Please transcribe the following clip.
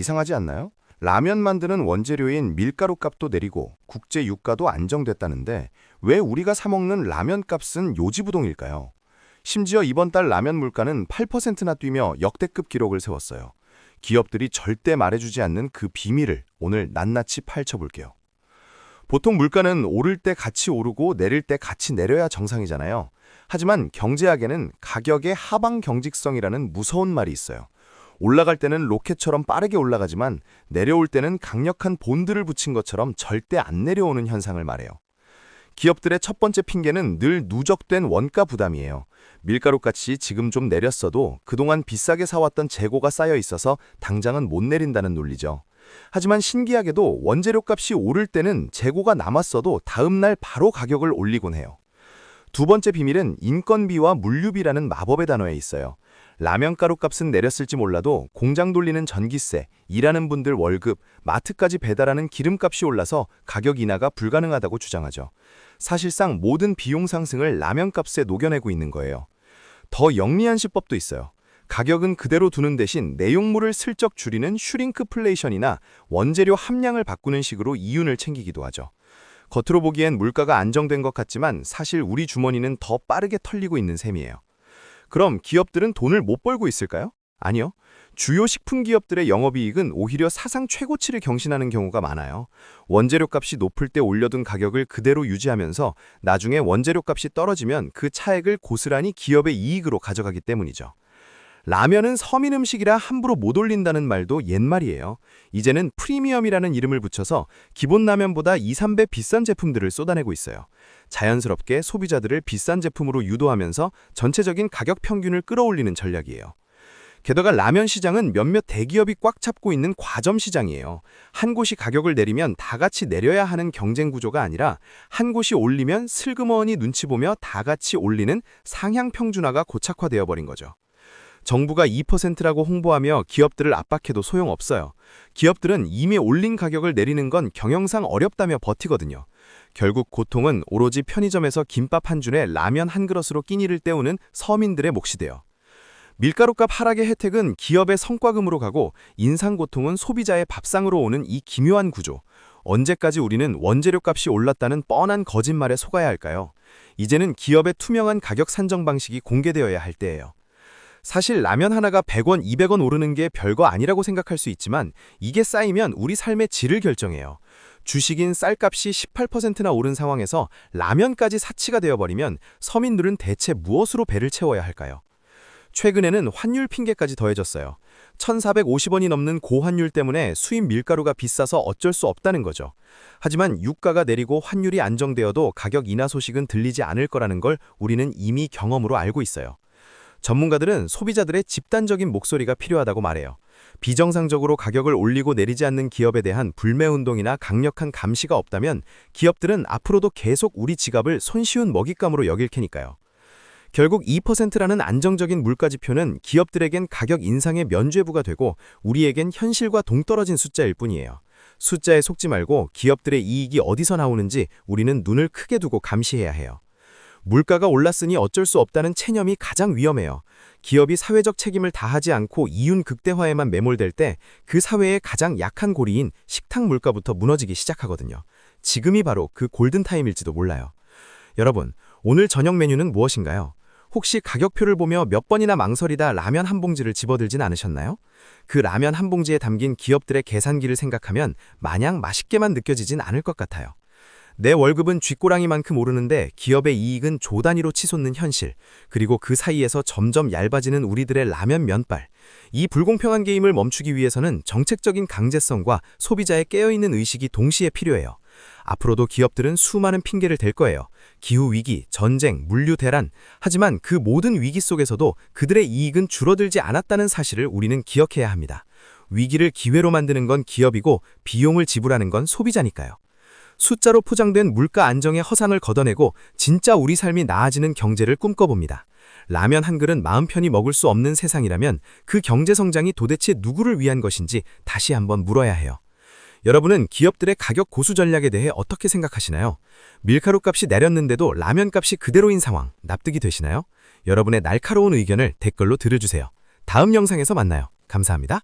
이상하지 않나요? 라면 만드는 원재료인 밀가루 값도 내리고 국제 유가도 안정됐다는데 왜 우리가 사 먹는 라면 값은 요지부동일까요? 심지어 이번 달 라면 물가는 8%나 뛰며 역대급 기록을 세웠어요. 기업들이 절대 말해주지 않는 그 비밀을 오늘 낱낱이 파헤쳐볼게요. 보통 물가는 오를 때 같이 오르고 내릴 때 같이 내려야 정상이잖아요. 하지만 경제학에는 가격의 하방 경직성이라는 무서운 말이 있어요. 올라갈 때는 로켓처럼 빠르게 올라가지만 내려올 때는 강력한 본드를 붙인 것처럼 절대 안 내려오는 현상을 말해요. 기업들의 첫 번째 핑계는 늘 누적된 원가 부담이에요. 밀가루값이 지금 좀 내렸어도 그동안 비싸게 사왔던 재고가 쌓여 있어서 당장은 못 내린다는 논리죠. 하지만 신기하게도 원재료값이 오를 때는 재고가 남았어도 다음 날 바로 가격을 올리곤 해요. 두 번째 비밀은 인건비와 물류비라는 마법의 단어에 있어요. 라면 가루값은 내렸을지 몰라도 공장 돌리는 전기세, 일하는 분들 월급, 마트까지 배달하는 기름값이 올라서 가격 인하가 불가능하다고 주장하죠. 사실상 모든 비용 상승을 라면값에 녹여내고 있는 거예요. 더 영리한 시법도 있어요. 가격은 그대로 두는 대신 내용물을 슬쩍 줄이는 슈링크플레이션이나 원재료 함량을 바꾸는 식으로 이윤을 챙기기도 하죠. 겉으로 보기엔 물가가 안정된 것 같지만 사실 우리 주머니는 더 빠르게 털리고 있는 셈이에요. 그럼 기업들은 돈을 못 벌고 있을까요? 아니요. 주요 식품 기업들의 영업이익은 오히려 사상 최고치를 경신하는 경우가 많아요. 원재료 값이 높을 때 올려둔 가격을 그대로 유지하면서 나중에 원재료 값이 떨어지면 그 차액을 고스란히 기업의 이익으로 가져가기 때문이죠. 라면은 서민 음식이라 함부로 못 올린다는 말도 옛말이에요. 이제는 프리미엄이라는 이름을 붙여서 기본 라면보다 2, 3배 비싼 제품들을 쏟아내고 있어요. 자연스럽게 소비자들을 비싼 제품으로 유도하면서 전체적인 가격 평균을 끌어올리는 전략이에요. 게다가 라면 시장은 몇몇 대기업이 꽉 잡고 있는 과점 시장이에요. 한 곳이 가격을 내리면 다 같이 내려야 하는 경쟁 구조가 아니라 한 곳이 올리면 슬그머니 눈치 보며 다 같이 올리는 상향 평준화가 고착화되어 버린 거죠. 정부가 2%라고 홍보하며 기업들을 압박해도 소용없어요. 기업들은 이미 올린 가격을 내리는 건 경영상 어렵다며 버티거든요. 결국 고통은 오로지 편의점에서 김밥 한 줄에 라면 한 그릇으로 끼니를 때우는 서민들의 몫이 돼요. 밀가루값 하락의 혜택은 기업의 성과금으로 가고 인상고통은 소비자의 밥상으로 오는 이 기묘한 구조. 언제까지 우리는 원재료값이 올랐다는 뻔한 거짓말에 속아야 할까요? 이제는 기업의 투명한 가격 산정 방식이 공개되어야 할 때예요. 사실 라면 하나가 100원, 200원 오르는 게 별거 아니라고 생각할 수 있지만 이게 쌓이면 우리 삶의 질을 결정해요. 주식인 쌀값이 18%나 오른 상황에서 라면까지 사치가 되어버리면 서민들은 대체 무엇으로 배를 채워야 할까요? 최근에는 환율 핑계까지 더해졌어요. 1,450원이 넘는 고환율 때문에 수입 밀가루가 비싸서 어쩔 수 없다는 거죠. 하지만 유가가 내리고 환율이 안정되어도 가격 인하 소식은 들리지 않을 거라는 걸 우리는 이미 경험으로 알고 있어요. 전문가들은 소비자들의 집단적인 목소리가 필요하다고 말해요. 비정상적으로 가격을 올리고 내리지 않는 기업에 대한 불매운동이나 강력한 감시가 없다면 기업들은 앞으로도 계속 우리 지갑을 손쉬운 먹잇감으로 여길 테니까요. 결국 2%라는 안정적인 물가지표는 기업들에겐 가격 인상의 면죄부가 되고 우리에겐 현실과 동떨어진 숫자일 뿐이에요. 숫자에 속지 말고 기업들의 이익이 어디서 나오는지 우리는 눈을 크게 두고 감시해야 해요. 물가가 올랐으니 어쩔 수 없다는 체념이 가장 위험해요. 기업이 사회적 책임을 다하지 않고 이윤 극대화에만 매몰될 때 그 사회의 가장 약한 고리인 식탁 물가부터 무너지기 시작하거든요. 지금이 바로 그 골든타임일지도 몰라요. 여러분, 오늘 저녁 메뉴는 무엇인가요? 혹시 가격표를 보며 몇 번이나 망설이다 라면 한 봉지를 집어들진 않으셨나요? 그 라면 한 봉지에 담긴 기업들의 계산기를 생각하면 마냥 맛있게만 느껴지진 않을 것 같아요. 내 월급은 쥐꼬랑이만큼 오르는데 기업의 이익은 조 단위로 치솟는 현실, 그리고 그 사이에서 점점 얇아지는 우리들의 라면 면발. 이 불공평한 게임을 멈추기 위해서는 정책적인 강제성과 소비자의 깨어있는 의식이 동시에 필요해요. 앞으로도 기업들은 수많은 핑계를 댈 거예요. 기후위기, 전쟁, 물류 대란. 하지만 그 모든 위기 속에서도 그들의 이익은 줄어들지 않았다는 사실을 우리는 기억해야 합니다. 위기를 기회로 만드는 건 기업이고 비용을 지불하는 건 소비자니까요. 숫자로 포장된 물가 안정의 허상을 걷어내고 진짜 우리 삶이 나아지는 경제를 꿈꿔봅니다. 라면 한 그릇 마음 편히 먹을 수 없는 세상이라면 그 경제 성장이 도대체 누구를 위한 것인지 다시 한번 물어야 해요. 여러분은 기업들의 가격 고수 전략에 대해 어떻게 생각하시나요? 밀가루 값이 내렸는데도 라면 값이 그대로인 상황, 납득이 되시나요? 여러분의 날카로운 의견을 댓글로 들어주세요. 다음 영상에서 만나요. 감사합니다.